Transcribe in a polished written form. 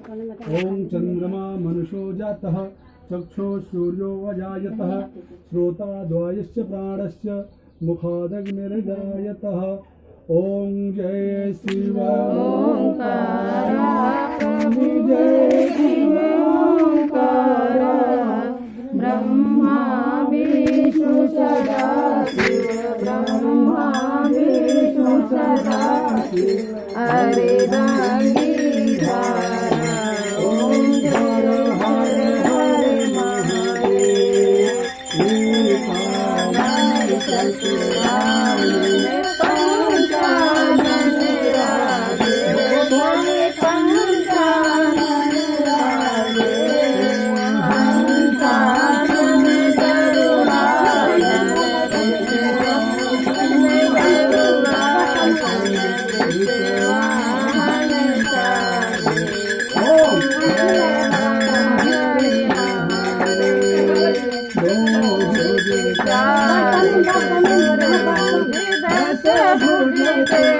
ओम चंद्रमा मनुष्यो जातः चक्षो सूर्यो अजायतः श्रोता द्वयश्च प्राणश्च मुखादग्निर्जायतः ओम जय शिव ओंकारा जय शिव ओंकारा ब्रह्मा विष्णु सदा शिव ब्रह्मा विष्णु सदा शिव हरे गंगीधारा ओम हर हर हर महादेव चतुरानन पंचानन राधे भोले पंचानन राधे हंसानन गरुड़ानन दस भुज